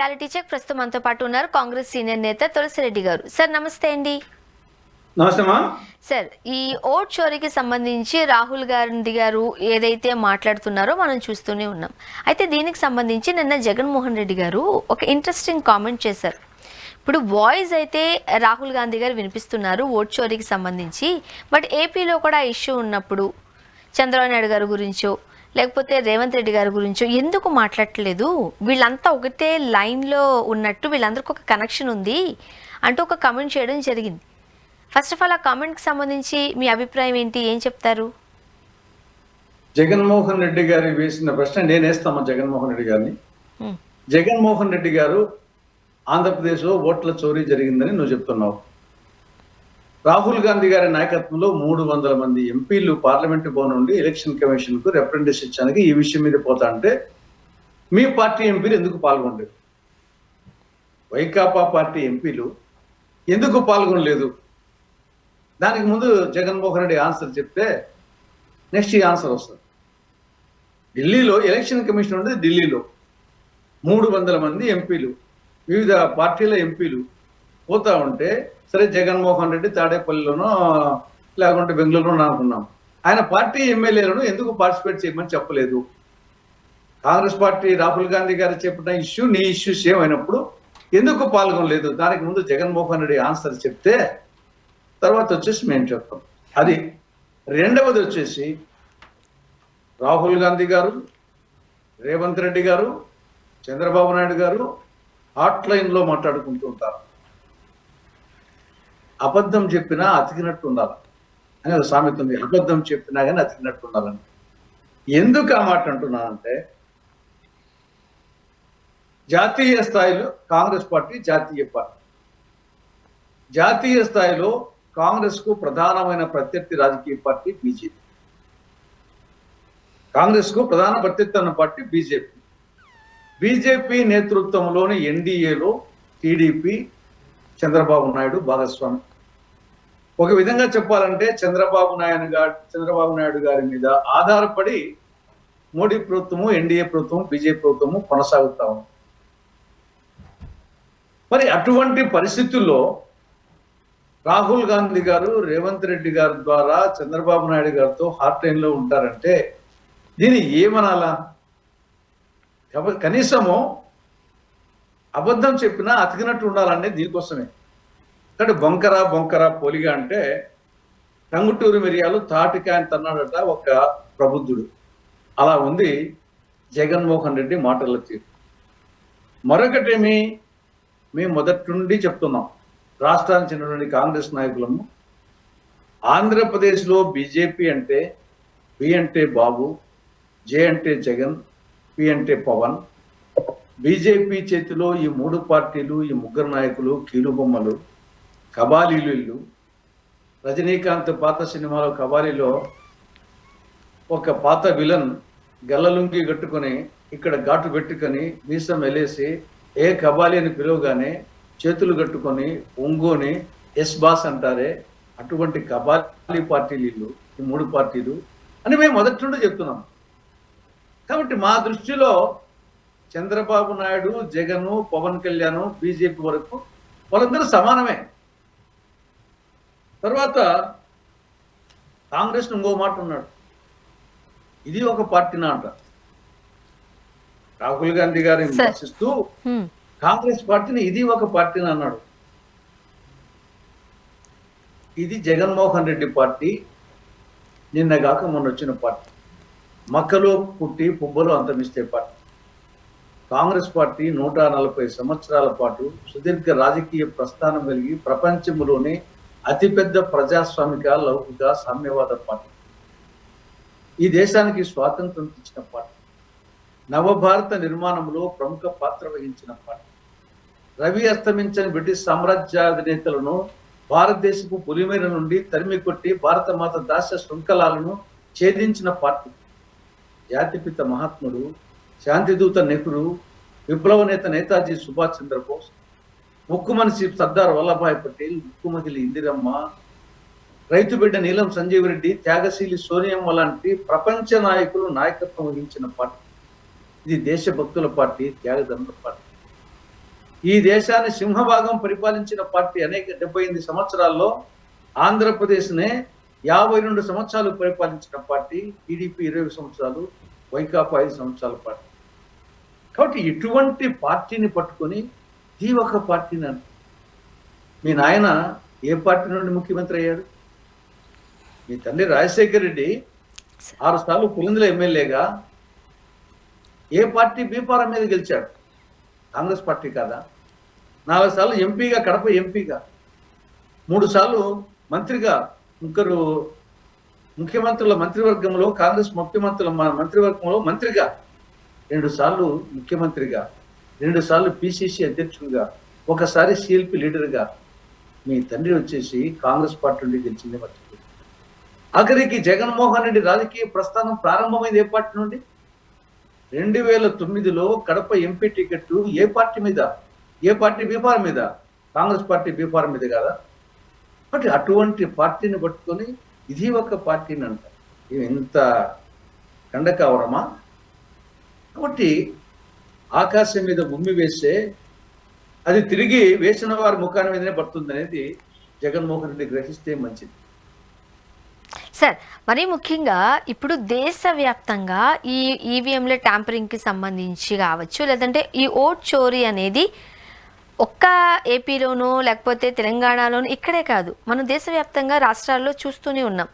Reality check ప్రస్తుతం మనతో పాటు ఉన్నారు కాంగ్రెస్ సీనియర్ నేత తులసిరెడ్డి గారు. సార్ నమస్తే అండి. నమస్తే. సార్, ఈ ఓట్ చోరీకి సంబంధించి రాహుల్ గాంధీ గారు ఏదైతే మాట్లాడుతున్నారో మనం చూస్తూనే ఉన్నాం. అయితే దీనికి సంబంధించి నిన్న జగన్మోహన్ రెడ్డి గారు ఒక ఇంట్రెస్టింగ్ కామెంట్ చేశారు. ఇప్పుడు వాయిస్ అయితే రాహుల్ గాంధీ గారు వినిపిస్తున్నారు ఓట్ చోరీకి సంబంధించి, బట్ ఏపీలో కూడా ఇష్యూ ఉన్నప్పుడు చంద్రబాబు నాయుడు గారి గురించో లేకపోతే రేవంత్ రెడ్డి గారి గురించో ఎందుకు మాట్లాడట్లేదు, వీళ్ళంతా ఒకటే లైన్లో ఉన్నట్టు వీళ్ళందరికీ ఒక కనెక్షన్ ఉంది అంటూ ఒక కామెంట్ చేయడం జరిగింది. ఫస్ట్ ఆఫ్ ఆల్ ఆ కామెంట్కి సంబంధించి మీ అభిప్రాయం ఏంటి, ఏం చెప్తారు? జగన్మోహన్ రెడ్డి గారు వేసిన ప్రశ్న నేనేస్తామా జగన్మోహన్ రెడ్డి గారిని. జగన్మోహన్ రెడ్డి గారు ఆంధ్రప్రదేశ్లో ఓట్ల చోరీ జరిగిందని నువ్వు చెప్తున్నావు. రాహుల్ గాంధీ గారి నాయకత్వంలో 300 మంది ఎంపీలు పార్లమెంటు భవన్ నుండి ఎలక్షన్ కమిషన్ కు రిప్రజెంటేషన్ ఇచ్చానికి ఈ విషయం మీద పోతా అంటే మీ పార్టీ ఎంపీలు ఎందుకు పాల్గొనలేదు? వైకాపా పార్టీ ఎంపీలు ఎందుకు పాల్గొనలేదు? దానికి ముందు జగన్మోహన్ రెడ్డి ఆన్సర్ చెప్తే నెక్స్ట్ ఈ ఆన్సర్ వస్తుంది. ఢిల్లీలో ఎలక్షన్ కమిషన్ ఉండేది, ఢిల్లీలో 300 మంది ఎంపీలు, వివిధ పార్టీల ఎంపీలు పోతా ఉంటే సరే జగన్మోహన్ రెడ్డి తాడేపల్లిలోనో లేకుంటే బెంగళూరులోనో అనుకున్నాం. ఆయన పార్టీ ఎమ్మెల్యేలను ఎందుకు పార్టిసిపేట్ చేయమని చెప్పలేదు? కాంగ్రెస్ పార్టీ రాహుల్ గాంధీ గారు చెప్పిన ఇష్యూ నీ ఇష్యూ సేమ్ అయినప్పుడు ఎందుకు పాల్గొనలేదు? దానికి ముందు జగన్మోహన్ రెడ్డి ఆన్సర్ చెప్తే తర్వాత వచ్చేసి మేము చెప్తాం. అది రెండవది వచ్చేసి రాహుల్ గాంధీ గారు, రేవంత్ రెడ్డి గారు, చంద్రబాబు నాయుడు గారు హాట్ లైన్లో మాట్లాడుకుంటూ ఉంటారు. అబద్ధం చెప్పినా అతికినట్టు ఉండాలి అని ఒక సామెత ఉంది. అబద్ధం చెప్పినా కానీ అతికినట్టు ఉండాలని. ఎందుకు ఆ మాట అంటున్నానంటే జాతీయ స్థాయిలో కాంగ్రెస్ పార్టీ జాతీయ పార్టీ, జాతీయ స్థాయిలో కాంగ్రెస్ కు ప్రధానమైన ప్రత్యర్థి రాజకీయ పార్టీ బీజేపీ. కాంగ్రెస్ కు ప్రధాన ప్రత్యర్థి అన్న పార్టీ బీజేపీ. బీజేపీ నేతృత్వంలోని ఎన్డీఏలో టీడీపీ, చంద్రబాబు నాయుడు భాగస్వామి. ఒక విధంగా చెప్పాలంటే చంద్రబాబు నాయుడు గారి మీద ఆధారపడి మోడీ ప్రభుత్వము, ఎన్డీఏ ప్రభుత్వం, బీజేపీ ప్రభుత్వము కొనసాగుతా ఉంది. మరి అటువంటి పరిస్థితుల్లో రాహుల్ గాంధీ గారు రేవంత్ రెడ్డి గారి ద్వారా చంద్రబాబు నాయుడు గారితో హాట్ లైన్ లో ఉంటారంటే దీన్ని ఏమనాలా? కనీసము అబద్ధం చెప్పినా అతికినట్టు ఉండాలనే దీనికోసమే. అంటే బొంకరా పోలిగా అంటే టంగుటూరు మిరియాలు తాటికాయని తన్నాడట ఒక ప్రబుద్ధుడు. అలా ఉంది జగన్మోహన్ రెడ్డి మాటల తీరు. మరొకటేమి, మేము మొదటి నుండి చెప్తున్నాం, రాష్ట్రానికి చెందినటువంటి కాంగ్రెస్ నాయకులను ఆంధ్రప్రదేశ్లో బీజేపీ అంటే బి అంటే బాబు, జే అంటే జగన్, పి అంటే పవన్. బీజేపీ చేతిలో ఈ 3 పార్టీలు, ఈ 3 నాయకులు కీలుబొమ్మలు, కబాలీలు. రజనీకాంత్ పాత సినిమాలో కబాలీలో ఒక పాత విలన్ గల్లలుంగి కట్టుకొని ఇక్కడ ఘాటు పెట్టుకొని మీసం వెలేసి ఏ కబాలి అని పిలువగానే చేతులు కట్టుకొని ఒంగోని ఎస్ బాస్ అంటారే, అటువంటి కబాలి పార్టీలు వీళ్ళు, ఈ 3 పార్టీలు అని మేము మొదటి నుండి చెప్తున్నాం. కాబట్టి మా దృష్టిలో చంద్రబాబు నాయుడు, జగన్, పవన్ కళ్యాణ్, బీజేపీ వరకు వాళ్ళందరూ సమానమే. తర్వాత కాంగ్రెస్ ఇంకో మాట ఉన్నాడు, ఇది ఒక పార్టీనా అంట. రాహుల్ గాంధీ గారిని విమర్శిస్తూ కాంగ్రెస్ పార్టీని ఇది ఒక పార్టీని అన్నాడు. ఇది జగన్మోహన్ రెడ్డి పార్టీ నిన్నగాక మొన్న వచ్చిన పార్టీ, మక్కలో పుట్టి పుబ్బలో అంతమిస్తే పార్టీ. కాంగ్రెస్ పార్టీ 140 సంవత్సరాల పాటు సుదీర్ఘ రాజకీయ ప్రస్థానం కలిగి ప్రపంచంలోనే అతిపెద్ద ప్రజాస్వామిక, లౌకిక, సామ్యవాద పార్టీ. ఈ దేశానికి స్వాతంత్రం ఇచ్చిన పార్టీ, నవభారత నిర్మాణంలో ప్రముఖ పాత్ర వహించిన పార్టీ, రవి అస్తమించని బ్రిటిష్ సామ్రాజ్యాధినేతలను భారతదేశపు పొలిమేర నుండి తరిమి కొట్టి భారత మాత దాస్య శృంఖలాలను ఛేదించిన పార్టీ. జాతిపిత మహాత్ముడు, శాంతిదూత నెహ్రూ, విప్లవ నేత నేతాజీ సుభాష్ చంద్రబోస్, ముక్కు మనిషి సర్దార్ వల్లభాయ్ పటేల్, ముక్కుమహిళ ఇందిరమ్మ, రైతు బిడ్డ నీలం సంజీవ్ రెడ్డి, త్యాగశీలి సోనియమ్మ లాంటి ప్రపంచ నాయకులు నాయకత్వం వహించిన పార్టీ. ఇది దేశభక్తుల పార్టీ, త్యాగదండ పార్టీ. ఈ దేశాన్ని సింహభాగం పరిపాలించిన పార్టీ 78 సంవత్సరాల్లో ఆంధ్రప్రదేశ్నే 52 సంవత్సరాలు పరిపాలించిన పార్టీ. టీడీపీ 20 సంవత్సరాలు, వైకాపా 5 సంవత్సరాల పార్టీ. కాబట్టి ఇటువంటి పార్టీని పట్టుకొని ఈ ఒక పార్టీని మీ నాయన ఏ పార్టీ నుండి ముఖ్యమంత్రి అయ్యాడు? మీ తండ్రి రాజశేఖర రెడ్డి 6 సార్లు పులిందుల ఎమ్మెల్యేగా ఏ పార్టీ బీఫారం మీద గెలిచాడు? కాంగ్రెస్ పార్టీ కాదా? 4 సార్లు ఎంపీగా, కడప ఎంపీగా, 3 సార్లు మంత్రిగా, ముగ్గురు ముఖ్యమంత్రుల మంత్రివర్గంలో, కాంగ్రెస్ ముఖ్యమంత్రుల మంత్రివర్గంలో మంత్రిగా, 2 సార్లు ముఖ్యమంత్రిగా, 2 సార్లు పిసిసి అధ్యక్షుడిగా, ఒకసారి సిఎల్పి లీడర్గా. మీ తండ్రి వచ్చేసి కాంగ్రెస్ పార్టీ నుండి గెలిచింది మర్చిపోయింది. ఆఖరికి జగన్మోహన్ రెడ్డి రాజకీయ ప్రస్థానం ప్రారంభమైంది ఏ పార్టీ నుండి? 2009లో కడప ఎంపీ టికెట్ ఏ పార్టీ మీద? ఏ పార్టీ బీఫారం మీద? కాంగ్రెస్ పార్టీ బీఫారం మీద కాదా? కాబట్టి అటువంటి పార్టీని పట్టుకొని ఇది ఒక పార్టీని అంటారు. ఇది ఎంత కండకావరమా? కాబట్టి ఆకాశం మీద ఉమ్మి వేస్తే అది తిరిగి వేసిన వారి ముఖాన్ని మీదనే పడుతుంది అనేది జగన్మోహన్ రెడ్డి గ్రహిస్తే మంచిది. సార్, మరీ ముఖ్యంగా ఇప్పుడు దేశవ్యాప్తంగా ఈ ఈవీఎంల ట్యాంపరింగ్కి సంబంధించి కావచ్చు, లేదంటే ఈ ఓట్ చోరీ అనేది ఒక్క ఏపీలోనూ లేకపోతే తెలంగాణలోనూ ఇక్కడే కాదు, మనం దేశవ్యాప్తంగా రాష్ట్రాల్లో చూస్తూనే ఉన్నాం.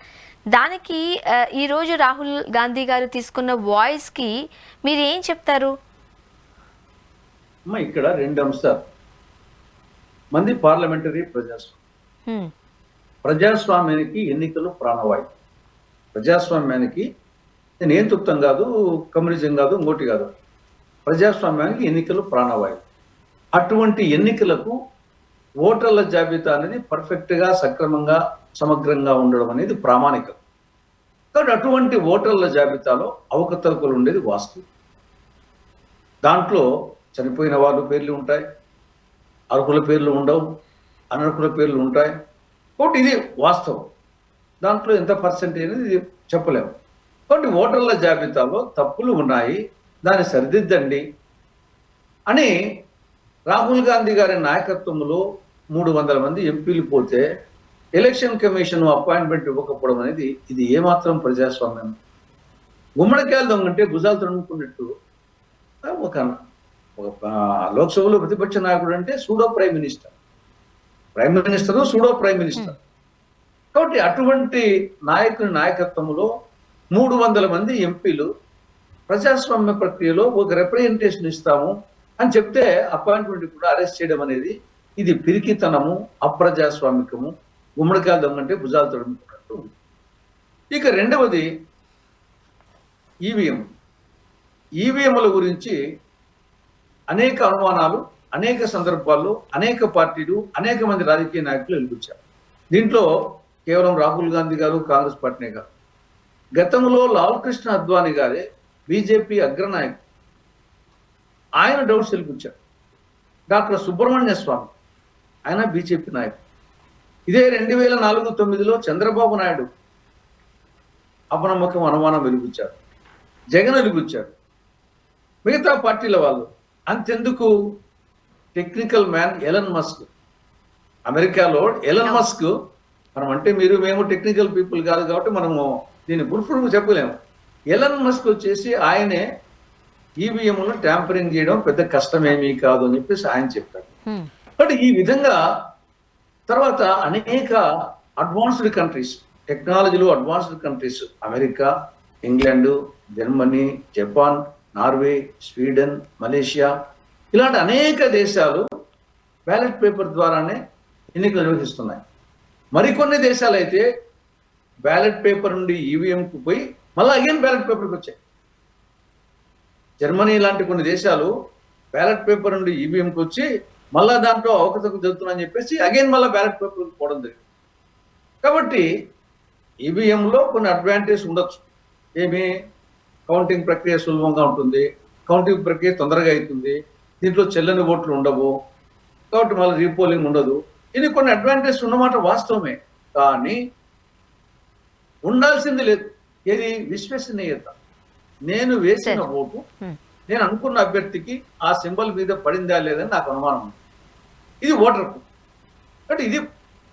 దానికి ఈరోజు రాహుల్ గాంధీ గారు తీసుకున్న వాయిస్కి మీరు ఏం చెప్తారు? ఇక్కడ 2 అంశాలు. మంది పార్లమెంటరీ ప్రజాస్వామ్యం. ప్రజాస్వామ్యానికి ఎన్నికలు ప్రాణవాయు. ప్రజాస్వామ్యానికి నియంతృత్వం కాదు, కమ్యూనిజం కాదు, ఇంకోటి కాదు. ప్రజాస్వామ్యానికి ఎన్నికలు ప్రాణవాయు. అటువంటి ఎన్నికలకు ఓటర్ల జాబితా అనేది పర్ఫెక్ట్గా, సక్రమంగా, సమగ్రంగా ఉండడం అనేది ప్రామాణికం. కాబట్టి అటువంటి ఓటర్ల జాబితాలో అవకతవకలు ఉండేది వాస్తవం. దాంట్లో చనిపోయిన వాళ్ళ పేర్లు ఉంటాయి, అర్హుల పేర్లు ఉండవు, అనర్హుల పేర్లు ఉంటాయి. కాబట్టి ఇది వాస్తవం. దాంట్లో ఎంత పర్సెంటేజ్ అనేది చెప్పలేము. కాబట్టి ఓటర్ల జాబితాలో తప్పులు ఉన్నాయి, దాన్ని సరిదిద్దండి అని రాహుల్ గాంధీ గారి నాయకత్వంలో 300 మంది ఎంపీలు పోతే ఎలక్షన్ కమిషన్ అపాయింట్మెంట్ ఇవ్వకపోవడం అనేది ఇది ఏమాత్రం ప్రజాస్వామ్యం? గుమ్మడికాయలు దొంగంటే భుజాలు తడుముకున్నట్టు ఒక లోక్సభలో ప్రతిపక్ష నాయకుడు అంటే pseudo prime minister, pseudo prime minister. కాబట్టి అటువంటి నాయకుని నాయకత్వంలో 300 మంది ఎంపీలు ప్రజాస్వామ్య ప్రక్రియలో ఒక రిప్రజెంటేషన్ ఇస్తాము అని చెప్తే అపాయింట్మెంట్ కూడా అరెస్ట్ చేయడం అనేది ఇది పిరికితనము, అప్రజాస్వామికము, గుమ్మడికాయలు దొంగంటే భుజాలు తడుముకున్నట్టు. ఇక రెండవది ఈవీఎంల గురించి అనేక అనుమానాలు, అనేక సందర్భాల్లో అనేక పార్టీలు, అనేక మంది రాజకీయ నాయకులు వెలిపించారు. దీంట్లో కేవలం రాహుల్ గాంధీ గారు, కాంగ్రెస్ పార్టీనే కాదు. గతంలో లాల్ కృష్ణ అద్వానీ గారే బీజేపీ అగ్రనాయకుడు, ఆయన డౌట్స్ వెలిపించారు. డాక్టర్ సుబ్రహ్మణ్య స్వామి, ఆయన బీజేపీ నాయకుడు. ఇదే 2004-09లో చంద్రబాబు నాయుడు అపనమ్మకం, అనుమానం వెలిపించారు. జగన్ వెలిపించారు. మిగతా పార్టీల వాళ్ళు అంతెందుకు, టెక్నికల్ మ్యాన్ ఎలన్ మస్క్, అమెరికాలో ఎలన్ మస్క్, మనం అంటే మీరు మేము టెక్నికల్ పీపుల్ కాదు కాబట్టి మనము దీన్ని గుర్తుకు చెప్పలేము. ఎలన్ మస్క్ వచ్చేసి ఆయనే ఈవీఎంలను ట్యాంపరింగ్ చేయడం పెద్ద కష్టమేమీ కాదు అని చెప్పేసి ఆయన చెప్పారు. బట్ ఈ విధంగా తర్వాత అనేక అడ్వాన్స్డ్ కంట్రీస్, టెక్నాలజీలో advanced countries, America, England, Germany, Japan, Norway, Sweden, Malaysia, ఇలాంటి అనేక దేశాలు బ్యాలెట్ పేపర్ ద్వారానే ఎన్నికలు నిర్వహిస్తున్నాయి. మరికొన్ని దేశాలు అయితే బ్యాలెట్ పేపర్ నుండి ఈవీఎంకు పోయి మళ్ళీ అగైన్ బ్యాలెట్ పేపర్కి వచ్చాయి. జర్మనీ లాంటి కొన్ని దేశాలు బ్యాలెట్ పేపర్ నుండి ఈవీఎంకి వచ్చి మళ్ళా దాంట్లో అవకతవకలు జరుగుతున్నాయని చెప్పేసి అగైన్ మళ్ళీ బ్యాలెట్ పేపర్కి పోవడం జరిగింది. కాబట్టి ఈవీఎంలో కొన్ని అడ్వాంటేజ్ ఉండొచ్చు. ఏమి, కౌంటింగ్ ప్రక్రియ సులభంగా ఉంటుంది, కౌంటింగ్ ప్రక్రియ తొందరగా అవుతుంది, దీంట్లో చెల్లని ఓట్లు ఉండవు, కాబట్టి మళ్ళీ రీపోలింగ్ ఉండదు. ఇది కొన్ని అడ్వాంటేజ్ ఉన్నమాట వాస్తవమే. కానీ ఉండాల్సింది లేదు. ఏది? విశ్వసనీయత. నేను వేసిన ఓటు నేను అనుకున్న అభ్యర్థికి ఆ సింబల్ మీద పడిందా లేదని నాకు అనుమానం ఉంది. ఇది ఓటర్కు. అంటే ఇది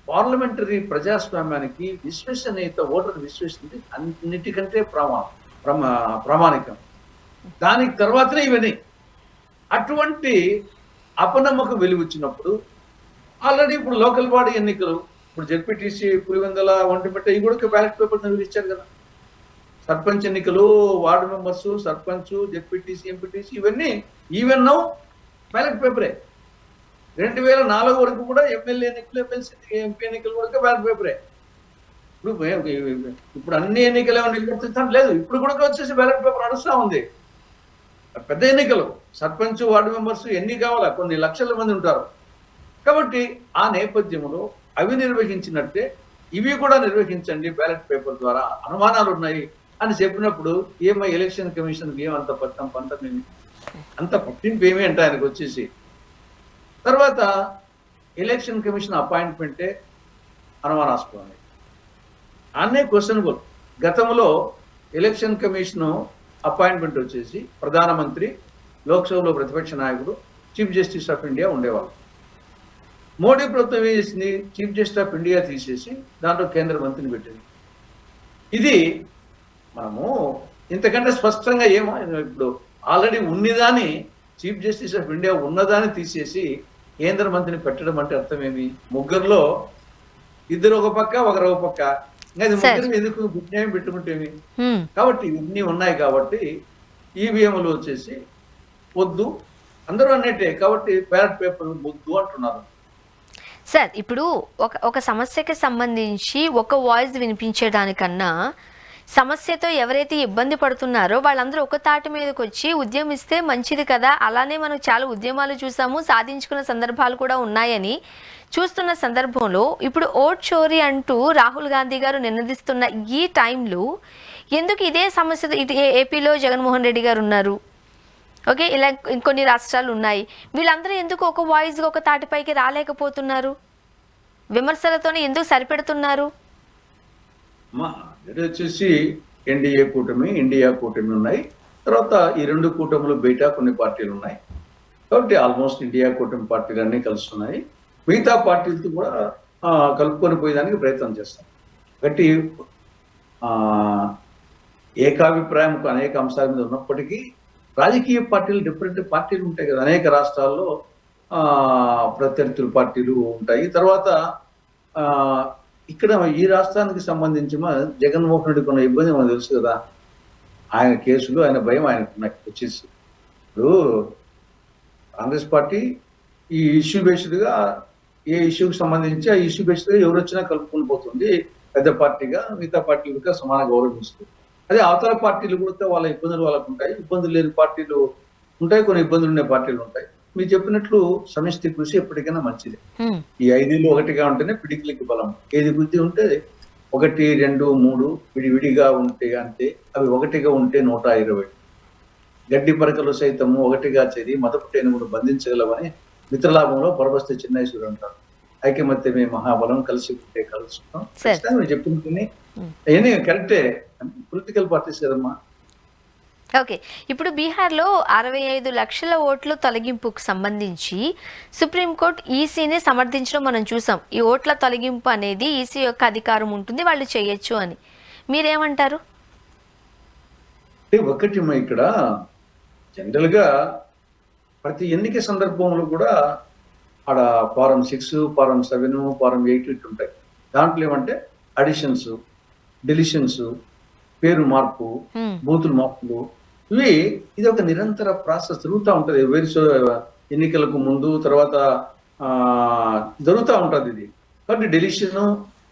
పార్లమెంటరీ ప్రజాస్వామ్యానికి విశ్వసనీయత, ఓటర్ విశ్వసనీయత అన్నిటికంటే ప్రామాణికం. దానికి తర్వాతనే ఇవన్నీ. అటువంటి అపనమ్మకం వెలువచ్చినప్పుడు ఆల్రెడీ ఇప్పుడు లోకల్ బాడీ ఎన్నికలు, ఇప్పుడు జెడ్పీటీసీ, పులివెందుల, ఒంటిమిట్ట ఇవి కూడా బ్యాలెట్ పేపర్ నిర్వహించారు కదా. సర్పంచ్ ఎన్నికలు, ward members, sarpanch, ZPTC, MPTC ఇవన్నీ ఈవెన్ నౌ బ్యాలెట్ పేపరే. 2004 వరకు కూడా ఎమ్మెల్యే ఎన్నికలు, ఎమ్మెల్సీ, ఎంపీ ఎన్నికలు వరకు బ్యాలెట్ పేపరే. ఇప్పుడు అన్ని ఎన్నికలు ఏమైనా నిలబెడుతుంటాం లేదు. ఇప్పుడు కూడా వచ్చేసి బ్యాలెట్ పేపర్ నడుస్తూ ఉంది. పెద్ద ఎన్నికలు, సర్పంచ్, వార్డు మెంబర్స్ ఎన్ని కావాలా, కొన్ని లక్షల మంది ఉంటారు. కాబట్టి ఆ నేపథ్యంలో అవి నిర్వహించినట్టే ఇవి కూడా నిర్వహించండి బ్యాలెట్ పేపర్ ద్వారా, అనుమానాలు ఉన్నాయి అని చెప్పినప్పుడు ఏమై ఎలక్షన్ కమిషన్కి ఏమంత పంతమేమి, అంత పట్టింపు ఏమి అంటే ఆయనకు వచ్చేసి. తర్వాత ఎలక్షన్ కమిషన్ అపాయింట్మెంటే అనుమానాస్పదం. అన్నే క్వశ్చనబుల్. గతంలో ఎలక్షన్ కమిషన్ అపాయింట్మెంట్ వచ్చేసి ప్రధానమంత్రి, లోక్సభలో ప్రతిపక్ష నాయకుడు, చీఫ్ జస్టిస్ ఆఫ్ ఇండియా ఉండేవాళ్ళు. మోడీ ప్రభుత్వం ఏం చేసింది, చీఫ్ జస్టిస్ ఆఫ్ ఇండియా తీసేసి దాంట్లో కేంద్ర మంత్రిని పెట్టింది. ఇది మనము ఇంతకంటే స్పష్టంగా ఏమో, ఇప్పుడు ఆల్రెడీ ఉన్నదాన్ని, చీఫ్ జస్టిస్ ఆఫ్ ఇండియా ఉన్నదాన్ని తీసేసి కేంద్ర మంత్రిని పెట్టడం అంటే అర్థమేమి? ముగ్గురులో ఇద్దరు ఒక పక్క, ఒకరు ఒక పక్క, ఇంకా ముగ్గురు ఎందుకు గుడ్న్యాయం పెట్టుకుంటేమి? కాబట్టి ఇవన్నీ ఉన్నాయి కాబట్టి ఈవీఎంలు వచ్చేసి వద్దు, అందరూ అన్నట్టే. కాబట్టి బ్యాలెట్ పేపర్ వద్దు అంటున్నారు. సార్, ఇప్పుడు ఒక సమస్యకి సంబంధించి ఒక వాయిస్ వినిపించేదానికన్నా సమస్యతో ఎవరైతే ఇబ్బంది పడుతున్నారో వాళ్ళందరూ ఒక తాటి మీదకి వచ్చి ఉద్యమిస్తే మంచిది కదా. అలానే మనం చాలా ఉద్యమాలు చూసాము, సాధించుకున్న సందర్భాలు కూడా ఉన్నాయని చూస్తున్న సందర్భంలో ఇప్పుడు ఓట్ చోరీ అంటూ రాహుల్ గాంధీ గారు నినదిస్తున్న ఈ టైంలో ఎందుకు ఇదే సమస్య, ఇటు ఏపీలో జగన్మోహన్ రెడ్డి గారు ఉన్నారు, ఓకే, ఇలా ఇంకొన్ని రాష్ట్రాలు ఉన్నాయి, వీళ్ళందరూ ఎందుకు ఒక వాయిస్గా ఒక తాటిపైకి రాలేకపోతున్నారు? విమర్శలతోనే ఎందుకు సరిపెడుతున్నారు? వచ్చేసి ఎన్డీఏ కూటమి, ఇండియా కూటమి ఉన్నాయి. తర్వాత ఈ రెండు కూటములు బయట కొన్ని పార్టీలు ఉన్నాయి. కాబట్టి ఆల్మోస్ట్ ఇండియా కూటమి పార్టీలు అన్నీ కలుస్తున్నాయి. మిగతా పార్టీలతో కూడా కలుపుకొని పోయేదానికి ప్రయత్నం చేస్తాం. కాబట్టి ఏకాభిప్రాయం అనేక అంశాల మీద ఉన్నప్పటికీ రాజకీయ పార్టీలు, డిఫరెంట్ పార్టీలు ఉంటాయి కదా. అనేక రాష్ట్రాల్లో ప్రత్యర్థుల పార్టీలు ఉంటాయి. తర్వాత ఇక్కడ ఈ రాష్ట్రానికి సంబంధించి జగన్మోహన్ రెడ్డికి ఉన్న ఇబ్బంది మనకు తెలుసు కదా. ఆయన కేసులు, ఆయన భయం ఆయనకు వచ్చేసి. ఇప్పుడు కాంగ్రెస్ పార్టీ ఈ ఇష్యూ బేస్డ్గా, ఏ ఇష్యూకి సంబంధించి ఆ ఇష్యూ బేస్డ్గా ఎవరు వచ్చినా కలుపుకొని పోతుంది. పెద్ద పార్టీగా మిగతా పార్టీలుగా సమాన గౌరవిస్తుంది. అదే అవతల పార్టీలు కూడా వాళ్ళ ఇబ్బందులు వాళ్ళకు ఉంటాయి, ఇబ్బందులు లేని పార్టీలు ఉంటాయి, కొన్ని ఇబ్బందులు ఉండే పార్టీలు ఉంటాయి. మీరు చెప్పినట్లు సమిష్టి కృషి ఎప్పటికైనా మంచిది. ఈ 5లో ఒకటిగా ఉంటేనే పిడికిలికి బలం. ఏది బుద్ధి ఉంటే 1, 2, 3 విడివిడిగా ఉంటే అంతే. అవి ఒకటిగా ఉంటే 120. గడ్డి పరకలు సైతము ఒకటిగా చేరి మదపుటేను కూడా బంధించగలవని మిత్రలాభంలో పరబస్తి చిన్నైశ్వరు అంటారు. ఐకమత్యమే మహాబలం, కలిసి ఉంటే కలుసుకుంటాం. మీరు చెప్పింది అవన్నీ కరెక్టే. పొలిటికల్ పార్టీస్ కదమ్మా. ఓకే, ఇప్పుడు బీహార్లో 65 లక్షల ఓట్ల తొలగింపుకు సంబంధించి సుప్రీంకోర్టు ఈసీని సమర్థించడం మనం చూసాం. ఈ ఓట్ల తొలగింపు అనేది ఈసీ యొక్క అధికారం ఉంటుంది, వాళ్ళు చేయొచ్చు అని. మీరేమంటారు? ఒకటి ఇక్కడ జనరల్ గా ప్రతి ఎన్నిక సందర్భంలో కూడా ఆడ ఫారం 6, ఫారం 7, ఫారం 8 ఇటు ఉంటాయి. దాంట్లో ఏమంటే అడిషన్స్, డిలిషన్స్, పేరు మార్పు, బూతులు మార్పులు, ఇది ఒక నిరంతర ప్రాసెస్ జరుగుతూ ఉంటుంది. ఎన్నికలకు ముందు తర్వాత జరుగుతూ ఉంటుంది ఇది. కాబట్టి డెలిషన్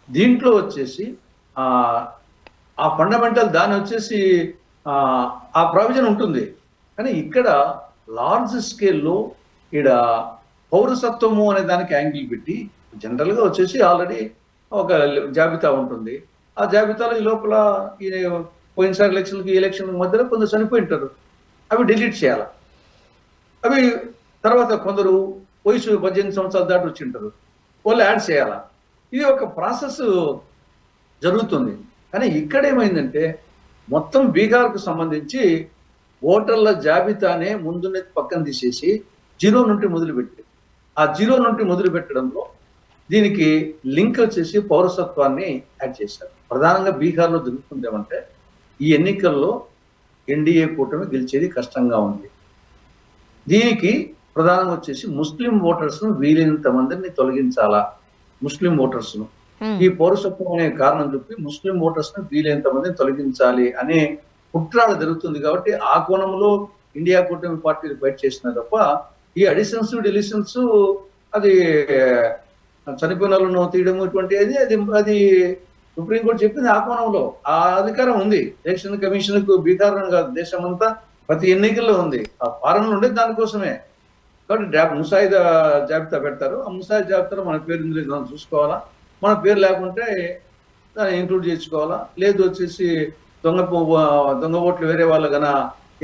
దీంట్లో వచ్చేసి ఆ ఫండమెంటల్ దాని వచ్చేసి ఆ ప్రావిజన్ ఉంటుంది. కానీ ఇక్కడ లార్జ్ స్కేల్లో ఇక్కడ పౌరసత్వము అనే దానికి యాంగిల్ పెట్టి జనరల్గా వచ్చేసి ఆల్రెడీ ఒక జాబితా ఉంటుంది. ఆ జాబితాలో ఈ లోపల పోయినసారి ఎలక్షన్కి ఎలక్షన్ మధ్యలో కొందరు చనిపోయి ఉంటారు, అవి డిలీట్ చేయాలి. అవి తర్వాత కొందరు వయసు 18 సంవత్సరాల దాటి వచ్చి ఉంటారు, వాళ్ళు యాడ్ చేయాలా. ఇది ఒక ప్రాసెస్ జరుగుతుంది. కానీ ఇక్కడ ఏమైందంటే మొత్తం బీహార్కు సంబంధించి ఓటర్ల జాబితానే ముందునే పక్కన తీసేసి 0 నుండి మొదలుపెట్టి ఆ జీరో నుండి మొదలు పెట్టడంలో దీనికి లింక్ వచ్చేసి పౌరసత్వాన్ని యాడ్ చేశారు. ప్రధానంగా బీహార్లో జరుగుతుంది ఏమంటే ఈ ఎన్నికల్లో ఎన్డీఏ కూటమి గెలిచేది కష్టంగా ఉంది. దీనికి ప్రధానంగా వచ్చేసి ముస్లిం ఓటర్స్ ను వీలైనంత మందిని తొలగించాలా, ముస్లిం ఓటర్స్ ను ఈ పౌరసత్వం అనే కారణం చెప్పి ముస్లిం ఓటర్స్ ను వీలైనంత మందిని తొలగించాలి అనే కుట్రాలు జరుగుతుంది. కాబట్టి ఆ కోణంలో ఇండియా కూటమి పార్టీలు ఫైట్ చేసిన తప్ప ఈ అడిషన్స్ డిలిషన్స్ అది చనిపోయిన వాళ్ళను తీయడం ఇటువంటి అది సుప్రీంకోర్టు చెప్పింది. ఆ కోణంలో ఆ అధికారం ఉంది ఎలక్షన్ కమిషన్ కు. బీహార్ కాదు, దేశం అంతా ప్రతి ఎన్నికల్లో ఉంది. ఆ ఫారం ఉండే దానికోసమే. కాబట్టి ముసాయిదా జాబితా పెడతారు. ఆ ముసాయిదా జాబితాలో మన పేరు ఇందులో మనం చూసుకోవాలా, మన పేరు లేకుంటే దాన్ని ఇంక్లూడ్ చేసుకోవాలా, లేదు వచ్చేసి దొంగ ఓట్లు వేరే వాళ్ళు గన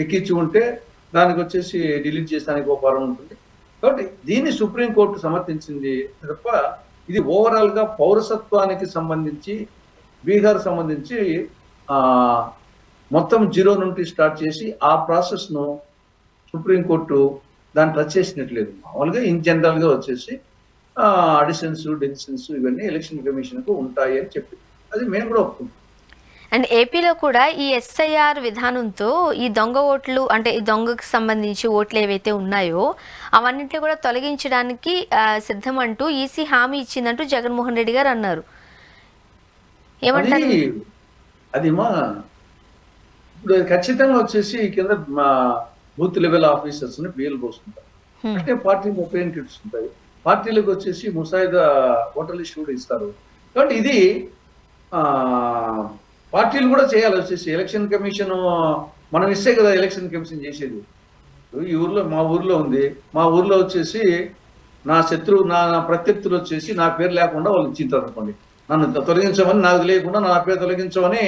ఎక్కించి ఉంటే దానికి వచ్చేసి డిలీట్ చేసడానికి ఒక ఫారం ఉంటుంది. కాబట్టి దీన్ని సుప్రీంకోర్టు సమర్థించింది తప్ప ఇది ఓవరాల్ గా పౌరసత్వానికి సంబంధించి బీహార్ సంబంధించి మొత్తం జీరో నుండి స్టార్ట్ చేసి ఆ ప్రాసెస్ ను సుప్రీంకోర్టు దాన్ని టచ్ చేసినట్లేదు. మామూలుగా ఇన్ జనరల్ గా వచ్చేసి అడిషన్స్ డెసిషన్స్ ఇవన్నీ ఎలక్షన్ కమిషన్ కు ఉంటాయి అని చెప్పి అది మేము కూడా ఒప్పుకుంటాం. అండ్ ఏపీలో కూడా ఈ ఎస్ఐఆర్ విధానంతో ఈ దొంగ ఓట్లు అంటే ఈ దొంగకు సంబంధించి ఓట్లు ఏవైతే ఉన్నాయో అవన్నింటినీ కూడా తొలగించడానికి సిద్ధమంటూ ఈసీ హామీ ఇచ్చిందంటూ జగన్మోహన్ రెడ్డి గారు అన్నారు. ఏమంటారు? అది ఇప్పుడు ఖచ్చితంగా వచ్చేసి కింద బూత్ లెవెల్ ఆఫీసర్స్ ని బిఎల్ పోస్తుంటారు. అంటే పార్టీలకు ఒపీనియన్ కిట్స్ ఉంటాయి. పార్టీలకు వచ్చేసి ముసాయిదా ఓటర్ లిస్ట్ కూడా ఇస్తారు. కాబట్టి ఇది పార్టీలు కూడా చేయాలి. వచ్చేసి ఎలక్షన్ కమిషన్ మనం ఇస్తే కదా ఎలక్షన్ కమిషన్ చేసేది. ఈ ఊర్లో మా ఊర్లో ఉంది, మా ఊర్లో వచ్చేసి నా శత్రువు నా ప్రత్యర్థులు వచ్చేసి నా పేరు లేకుండా వాళ్ళు ఇచ్చింటారు అనుకోండి. నన్ను తొలగించమని నాకు తెలియకుండా నా పేరు తొలగించమని,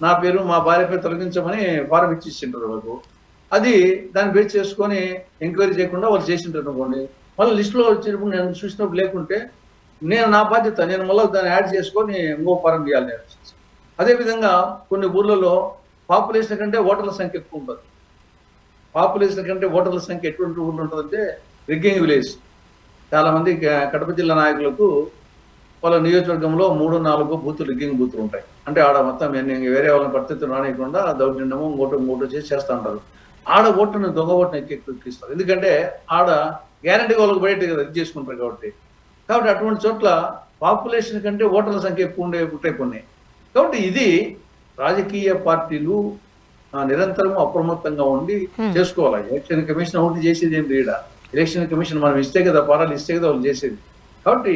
నా పేరు మా భార్య పేరు తొలగించమని ఫారం ఇచ్చింటారు వాళ్ళకు. అది దాన్ని బేస్ చేసుకొని ఎంక్వైరీ చేయకుండా వాళ్ళు చేసింటారు అనుకోండి. మళ్ళీ లిస్టులో వచ్చేటప్పుడు నేను చూసినప్పుడు లేకుంటే నేను నా బాధ్యత, నేను మళ్ళీ దాన్ని యాడ్ చేసుకొని ఇంకో ఫారం చేయాలి నేను. అదేవిధంగా కొన్ని ఊర్లలో పాపులేషన్ కంటే ఓటర్ల సంఖ్య ఎక్కువ ఉంటుంది. పాపులేషన్ కంటే ఓటర్ల సంఖ్య ఎటువంటి ఊర్లు ఉంటుందంటే రిగ్గింగ్ విలేజ్. చాలా మంది కడప జిల్లా నాయకులకు వాళ్ళ నియోజకవర్గంలో 3-4 బూతులు రిగ్గింగ్ బూతులు ఉంటాయి. అంటే ఆడ మొత్తం వేరే వాళ్ళని పరిస్థితులు రానియకుండా దౌర్జన్యము ఇంకోటి చేస్తూ ఉంటారు. ఆడ ఓటును దొంగ ఓటును ఎక్కిస్తారు. ఎందుకంటే ఆడ గ్యారంటీగా వాళ్ళకి బయట ఇది చేసుకుంటారు కాబట్టి అటువంటి చోట్ల పాపులేషన్ కంటే ఓటర్ల సంఖ్య ఎక్కువ ఉంటాయి కొన్ని. కాబట్టి ఇది రాజకీయ పార్టీలు నిరంతరం అప్రమత్తంగా ఉండి చేసుకోవాలి. ఎలక్షన్ కమిషన్ ఒకటి చేసేది ఏం లేడా. ఎలక్షన్ కమిషన్ మనం ఇస్తే కదా, పారాలు ఇస్తే కదా వాళ్ళు చేసేది. కాబట్టి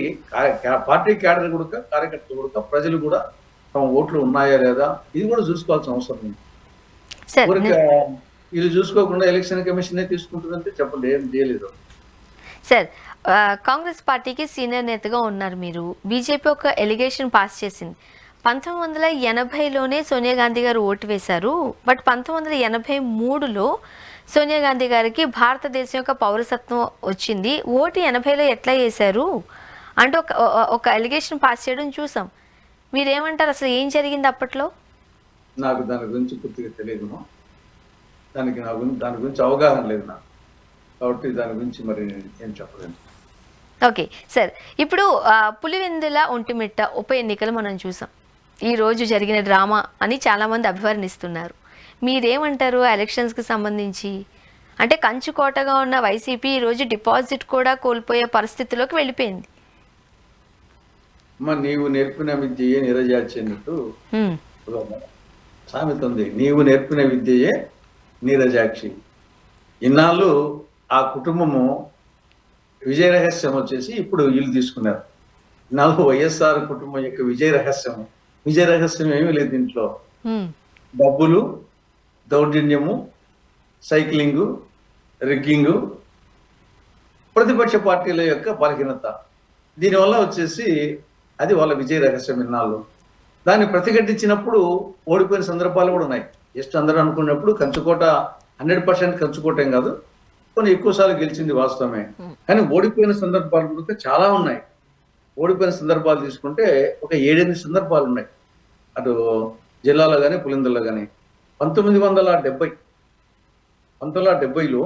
పార్టీ క్యాడర్ కూడా, కార్యకర్తలు కూడా, ప్రజలు కూడా తమ ఓట్లు ఉన్నాయా లేదా ఇది కూడా చూసుకోవాల్సిన అవసరం ఉంది. ఇది చూసుకోకుండా ఎలక్షన్ కమిషన్ తీసుకుంటుందంటే చెప్పండి, ఏం చేయలేదు. సార్, కాంగ్రెస్ పార్టీకి సీనియర్ నేతగా ఉన్నారు మీరు. బీజేపీ ఒక ఎలిగేషన్ పాస్ చేసింది. 1980లోనే సోనియా గాంధీ గారు ఓటు వేశారు. బట్ 1983లో సోనియా గాంధీ గారికి భారతదేశం యొక్క పౌరసత్వం వచ్చింది. ఓటు 80లో ఎట్లా వేశారు అంటూ ఒక ఎలిగేషన్ పాస్ చేయడం చూసాం. మీరేమంటారు? అసలు ఏం జరిగింది అప్పట్లో? నాకు దాని గురించి పూర్తిగా తెలియదు. దాని గురించి అవగాహన లేదు నాకు. కాబట్టి దాని గురించి మరి ఏం చెప్పలేను. ఓకే సార్, ఇప్పుడు పులివెందుల ఒంటిమిట్ట ఉప ఎన్నికలు మనం చూసాం. ఈ రోజు జరిగిన డ్రామా అని చాలామంది అభివర్ణిస్తున్నారు. మీరేమంటారు ఎలక్షన్స్కి సంబంధించి? అంటే కంచుకోటగా ఉన్న వైసీపీ ఈరోజు డిపాజిట్ కూడా కోల్పోయే పరిస్థితిలోకి వెళ్ళిపోయింది. నీవు నేర్పిన విద్యయే నీరజాక్షి అన్నట్టు సామెత ఉంది. నీవు నేర్పిన విద్యయే నీరజాక్షి. ఇన్నాళ్ళు ఆ కుటుంబము విజయ రహస్యం వచ్చేసి ఇప్పుడు వీళ్ళు తీసుకున్నారు. ఇన్నాళ్ళు వైఎస్ఆర్ కుటుంబం యొక్క విజయ రహస్యం ఏమీ లేదు దీంట్లో. డబ్బులు, దౌర్జన్యము, సైక్లింగు, రిగ్గింగు, ప్రతిపక్ష పార్టీల యొక్క బలహీనత. దీనివల్ల వచ్చేసి అది వాళ్ళ విజయ రహస్యం. ఇన్నాళ్ళు దాన్ని ప్రతిఘటించినప్పుడు ఓడిపోయిన సందర్భాలు కూడా ఉన్నాయి. జస్ట్ అందరూ అనుకున్నప్పుడు కంచుకోట 100% కంచుకోట ఏం కాదు, కొన్ని ఎక్కువ సార్లు గెలిచింది వాస్తవమే. కానీ ఓడిపోయిన సందర్భాలు కూడా చాలా ఉన్నాయి. ఓడిపోయిన సందర్భాలు తీసుకుంటే ఒక 7-8 సందర్భాలు ఉన్నాయి అటు జిల్లాలో కానీ పులిందల్లో కానీ. 1970లో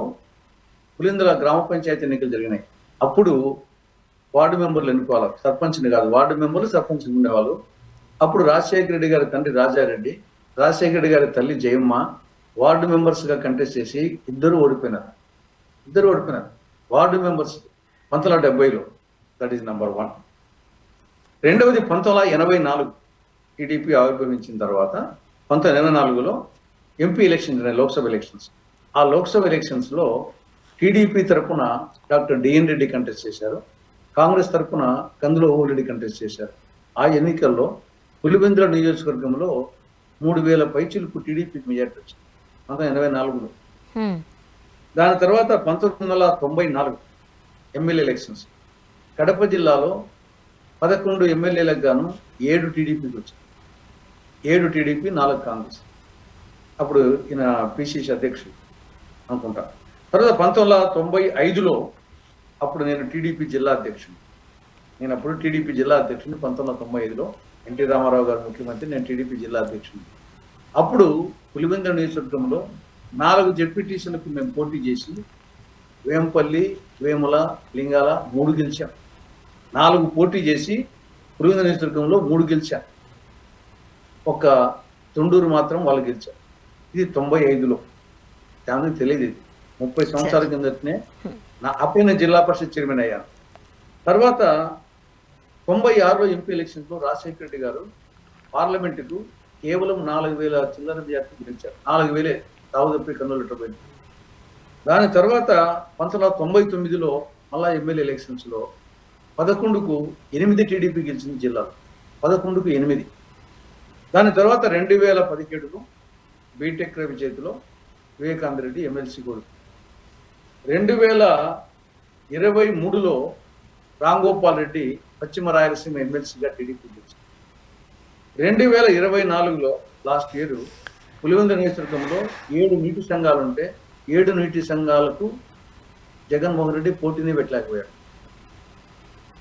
పులిందల గ్రామ పంచాయతీ ఎన్నికలు జరిగినాయి. అప్పుడు వార్డు మెంబర్లు ఎన్నుకోవాలి, సర్పంచ్ని కాదు, వార్డు మెంబర్లు సర్పంచ్ ఉండేవాళ్ళు. అప్పుడు రాజశేఖర రెడ్డి గారి తండ్రి రాజారెడ్డి, రాజశేఖర రెడ్డి గారి తల్లి జయమ్మ వార్డు మెంబర్స్ గా కంటెస్ట్ చేసి ఇద్దరు ఓడిపోయినారు. వార్డు మెంబర్స్ 1970లో. That is number 1. రెండవది 1984 టీడీపీ ఆవిర్భవించిన తర్వాత 1984లో ఎంపీ ఎలక్షన్, లోక్సభ ఎలక్షన్స్. ఆ లోక్సభ ఎలక్షన్స్ లో టీడీపీ తరఫున డాక్టర్ డిఎన్ రెడ్డి కంటెస్ట్ చేశారు, కాంగ్రెస్ తరఫున కందుల ఓరెడ్డి కంటెస్ట్ చేశారు. ఆ ఎన్నికల్లో పులివెందుల నియోజకవర్గంలో 3000 పైచిలకు టీడీపీకి మెజార్టీ వచ్చింది 1984లో. దాని తర్వాత 1994 ఎమ్మెల్యే ఎలక్షన్స్. కడప జిల్లాలో 11 ఎమ్మెల్యేలకు గాను 7 టీడీపీకి వచ్చింది. 7 టీడీపీ, 4 కాంగ్రెస్. అప్పుడు ఈయన పిసిసి అధ్యక్షుడు అనుకుంటా. తర్వాత 1995లో అప్పుడు నేను టీడీపీ జిల్లా అధ్యక్షుడు. నేను అప్పుడు టీడీపీ జిల్లా అధ్యక్షుడిని 1995లో. ఎన్టీ రామారావు గారు ముఖ్యమంత్రి, నేను టీడీపీ జిల్లా అధ్యక్షుడిని. అప్పుడు పులివెందుల నియోజకవర్గంలో 4 జెడ్పీటీసీలకు మేము పోటీ చేసి వేంపల్లి, వేముల, లింగాల 3 గెలిచాం. 4 పోటీ చేసి పులివెందుల నియోజకవర్గంలో 3 గెలిచాం. ఒక తొండూరు మాత్రం వాళ్ళు గెలిచారు. ఇది 95లో. దానికి తెలియదు. ఇది 30 సంవత్సరాల కిందటనే అప్పుడు నేను జిల్లా పరిషత్ చైర్మన్ అయ్యాను. తర్వాత 96లో ఎంపీ ఎలక్షన్స్ లో రాజశేఖర రెడ్డి గారు పార్లమెంటుకు కేవలం 4000 చిల్లర మెజార్టీ గెలిచారు. 4000 తావుదప్పి కన్నులెట్టబోయింది. దాని తర్వాత 1999లో మళ్ళా ఎమ్మెల్యే ఎలక్షన్స్ లో 11కు 8 టీడీపీ గెలిచింది జిల్లాలో. 11కు 8. దాని తర్వాత 2017లో బీటెక్ రవి చేతిలో వివేకానంద రెడ్డి ఎమ్మెల్సీ కొడుకు. 2023లో రాంగోపాల్ రెడ్డి పశ్చిమ రాయలసీమ ఎమ్మెల్సీగా టీడీపీ గెలిచింది. 2024లో లాస్ట్ ఇయర్ పులివెందుల నియోజకవర్గంలో 7 నీటి సంఘాలు ఉంటే 7 నీటి సంఘాలకు జగన్మోహన్ రెడ్డి పోటీని పెట్టలేకపోయాడు.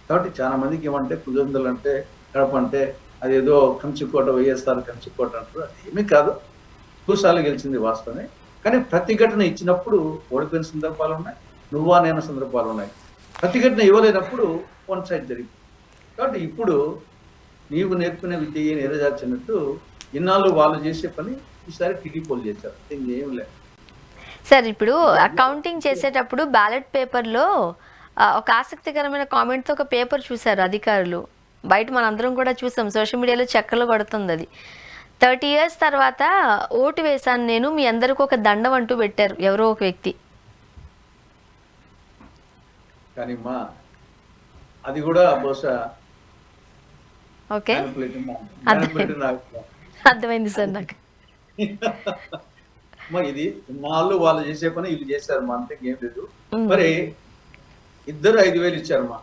కాబట్టి చాలా మందికి ఏమంటే పులివెందులు అంటే, కడప అంటే అదేదో కంచుకోట, వైఎస్ఆర్ కంచుకోట అంటారు. అది ఏమీ కాదు. 2 సార్లు గెలిచింది వాస్తవమే. కానీ ప్రతిఘటన ఇచ్చినప్పుడు ఓడిపోయిన సందర్భాలు ఉన్నాయి, నువ్వా నేను సందర్భాలు ఉన్నాయి. ప్రతిఘటన ఇవ్వలేనప్పుడు వన్ సైడ్ జరిగింది. కాబట్టి ఇప్పుడు నీవు నేర్పిన విద్య నెరవేర్చినట్టు ఇన్నాళ్ళు వాళ్ళు చేసే పని ఈసారి టీడీపీలు చేశారు. ఇంకేం లేదు సార్. ఇప్పుడు అకౌంటింగ్ చేసేటప్పుడు బ్యాలెట్ పేపర్లో ఒక ఆసక్తికరమైన కామెంట్తో ఒక పేపర్ చూశారు అధికారులు. బయట మనందరం కూడా చూసాం, సోషల్ మీడియాలో చక్కర్లు కొడుతుంది అది. 30 years తర్వాత ఓటు వేశాను నేను, మీ అందరికి ఒక దండం అంటూ పెట్టారు ఎవరో ఒక వ్యక్తి. కానీ మా అది కూడా బహుశా ఓకే, అర్థమైంది సార్ నాకు. ఇది నాళ్ళు వాళ్ళు చేసే పని వీళ్ళు చేశారు మా, అంతే ఏం లేదు. మరి ఇద్దరు 5,000 ఇచ్చారు మా.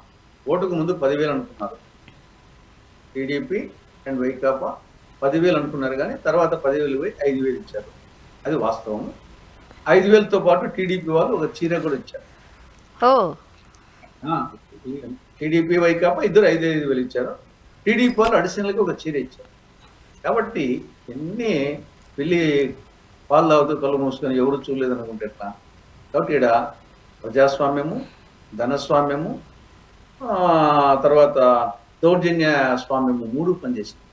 ఓటుకు ముందు 10,000 అనుకున్నారు టీడీపీ అండ్ వైకాపా. 10,000 అనుకున్నారు కానీ తర్వాత 10,000 పోయి 5,000 ఇచ్చారు. అది వాస్తవం. 5,000తో పాటు టీడీపీ వాళ్ళు ఒక చీర కూడా ఇచ్చారు. టీడీపీ వైకాపా ఇద్దరు 5,000 ఇచ్చారు. టీడీపీ వాళ్ళు అడిషనల్గా ఒక చీర ఇచ్చారు. కాబట్టి ఎన్ని వెళ్ళి పాలు తాగుతూ కళ్ళు మూసుకొని ఎవరు చూడలేదు అనుకుంటే ఎట్లా? కాబట్టి ఇక్కడ ప్రజాస్వామ్యము, ధనస్వామ్యము, తర్వాత దౌర్జన్య స్వామ్యము 3 పనిచేసింది.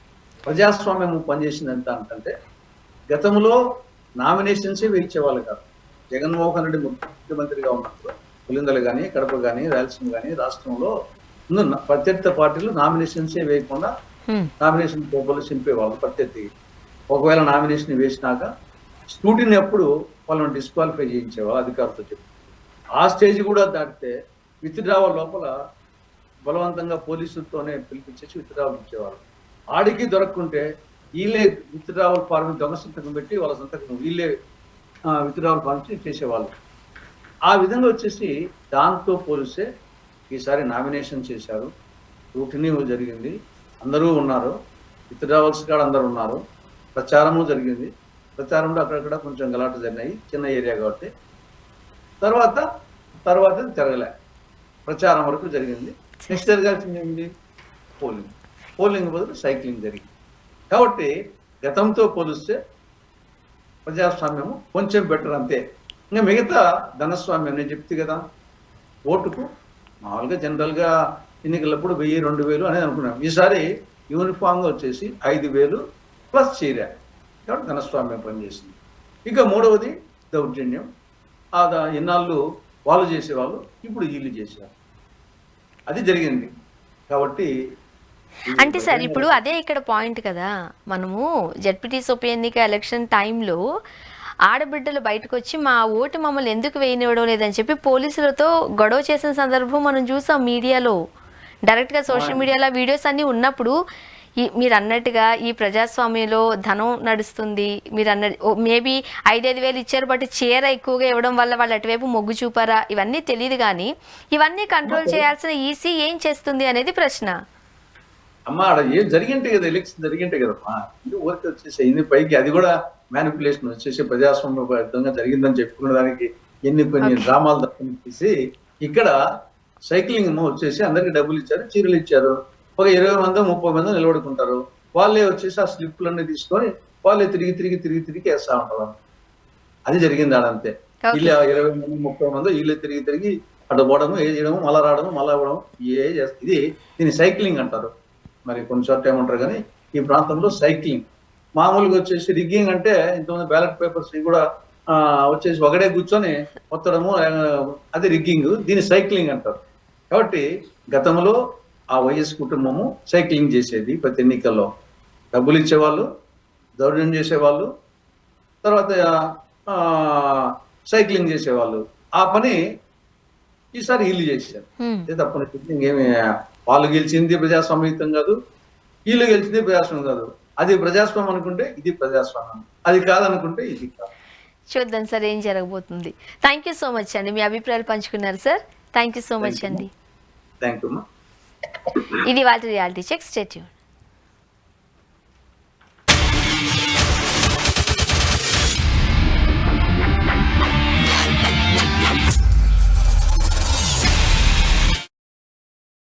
ప్రజాస్వామ్యము పనిచేసింది ఎంత అంటే గతంలో నామినేషన్సే వేయించేవాళ్ళు కాదు. జగన్మోహన్ రెడ్డి ముఖ్యమంత్రిగా ఉన్నప్పుడు పులివెందులు కానీ, కడప కానీ, రాయలసీమ కానీ రాష్ట్రంలో ప్రత్యర్థి పార్టీలు నామినేషన్సే వేయకుండా నామినేషన్ పేపర్లు చింపేవాళ్ళు ప్రత్యర్థి. ఒకవేళ నామినేషన్ వేసినాక స్క్రూటినీ అప్పుడు వాళ్ళని డిస్క్వాలిఫై చేయించేవాళ్ళు అధికారులతో చెప్పి. ఆ స్టేజ్ కూడా దాటితే విత్డ్రావల్ లోపల బలవంతంగా పోలీసులతోనే పిలిపించేసి విత్డ్రావల్ ఇచ్చేవాళ్ళు. ఆడికి దొరకకుంటే వీళ్ళే విత్డ్రావల్ ఫార్మ్ దొంగ సంతకం పెట్టి వాళ్ళ సంతకం వీళ్ళే విత్డ్రావల్ ఫార్మ్ చేసేవాళ్ళు. ఆ విధంగా వచ్చేసి దాంతో పోలిస్తే ఈసారి నామినేషన్ చేశారు, స్క్రూటినీ జరిగింది, అందరూ ఉన్నారు, విత్డ్రావల్స్ కాడ అందరూ ఉన్నారు, ప్రచారము జరిగింది. ప్రచారంలో అక్కడక్కడ కొంచెం గలాట జరిగినాయి, చిన్న ఏరియా కాబట్టి. తర్వాత జరగలే, ప్రచారం వరకు జరిగింది. నెక్స్ట్ జరగాల్సింది ఏంటి? పోలింగ్ బదులు సైక్లింగ్ జరిగింది. కాబట్టి గతంతో పోలిస్తే ప్రజాస్వామ్యము కొంచెం బెటర్ అంతే. ఇంకా మిగతా ధనస్వామ్యం నేను చెప్తే కదా, ఓటుకు మామూలుగా జనరల్గా ఎన్నికలప్పుడు 1000, 2000 అనేది అనుకున్నాం. ఈసారి యూనిఫామ్గా వచ్చేసి 5000 ప్లస్ చీర, కాబట్టి ఘనస్వామ్యం పనిచేసింది. ఇక మూడవది దౌర్జన్యం. ఇన్నాళ్ళు వాళ్ళు చేసేవాళ్ళు, ఇప్పుడు వీళ్ళు చేశారు, అది జరిగింది. కాబట్టి అంటే సార్ ఇప్పుడు అదే ఇక్కడ పాయింట్ కదా, మనము జడ్పీటీసీ ఉప ఎన్నిక ఎలక్షన్ టైంలో ఆడబిడ్డలు బయటకు వచ్చి మా ఓటు మమ్మల్ని ఎందుకు వేయనివ్వడం లేదని చెప్పి పోలీసులతో గొడవ చేసిన సందర్భం మనం చూసాం మీడియాలో, డైరెక్ట్గా సోషల్ మీడియాలో వీడియోస్ అన్నీ ఉన్నప్పుడు. మీరు అన్నట్టుగా ఈ ప్రజాస్వామ్యంలో ధనం నడుస్తుంది, మీరు అన్నది మేబీ 5,000 ఇచ్చారు, బట్ చీర ఎక్కువగా ఇవ్వడం వల్ల వాళ్ళు అటువైపు మొగ్గు చూపారా ఇవన్నీ తెలియదు, కానీ ఇవన్నీ కంట్రోల్ చేయాల్సిన ఈసీ ఏం చేస్తుంది అనేది ప్రశ్న. అమ్మా ఆడ ఏం జరిగింటే కదా, ఎలక్షన్ జరిగింటే కదమ్మా, ఇది ఊరికి వచ్చేసి ఇన్ని పైకి అది కూడా మ్యానిపులేషన్ వచ్చేసి ప్రజాస్వామ్యబద్ధంగా జరిగిందని చెప్పుకునే దానికి కొన్ని డ్రామాలు తప్పించేసి ఇక్కడ సైక్లింగ్ వచ్చేసి అందరికి డబ్బులు ఇచ్చారు, చీరలు ఇచ్చారు. ఒక 20 మంది 30 మంది నిలబడుకుంటారు. వాళ్ళే వచ్చేసి ఆ స్లిప్లన్నీ తీసుకొని వాళ్ళే తిరిగి వేస్తా ఉంటారు. అది జరిగింది ఆడంతే. వీళ్ళు 20 మంది 30 మంది వీళ్ళే తిరిగి అటు పోవడము, ఏ చేయడము, మళ్ళా రావడము, మళ్ళా ఇవ్వడం, ఇది దీన్ని సైక్లింగ్ అంటారు. మరి కొన్ని చోట్ల ఏమంటారు, కానీ ఈ ప్రాంతంలో సైక్లింగ్. మామూలుగా వచ్చేసి రిగ్గింగ్ అంటే ఇంతమంది బ్యాలెట్ పేపర్స్ కూడా వచ్చేసి ఒకడే కూర్చొని ఒత్తడము, అది రిగ్గింగ్. దీన్ని సైక్లింగ్ అంటారు. కాబట్టి గతంలో ఆ వైఎస్ కుటుంబము సైక్లింగ్ చేసేది. ప్రతి ఎన్నికల్లో డబ్బులు ఇచ్చేవాళ్ళు, దౌర్జన్యం చేసేవాళ్ళు, తర్వాత సైక్లింగ్ చేసేవాళ్ళు. ఆ పని ఈసారి వీళ్ళు చేశారు. తప్పని ఇంకేమి వాళ్ళు గెలిచింది ప్రజాస్వామ్యయుతం కాదు, వీళ్ళు గెలిచింది ప్రజాస్వామ్యం కాదు. అది ప్రజాస్వామ్యం అనుకుంటే ఇది ప్రజాస్వామ్యం, అది కాదనుకుంటే ఇది కాదు. చూద్దాం సార్ ఏం జరగబోతుంది. థ్యాంక్ యూ సో మచ్ అండి, మీ అభిప్రాయాలు పంచుకున్నారు sir. Thank you so much అండి. Thank you. ఇది వాళ్ళ రియాలిటీ చెక్. Stay tuned.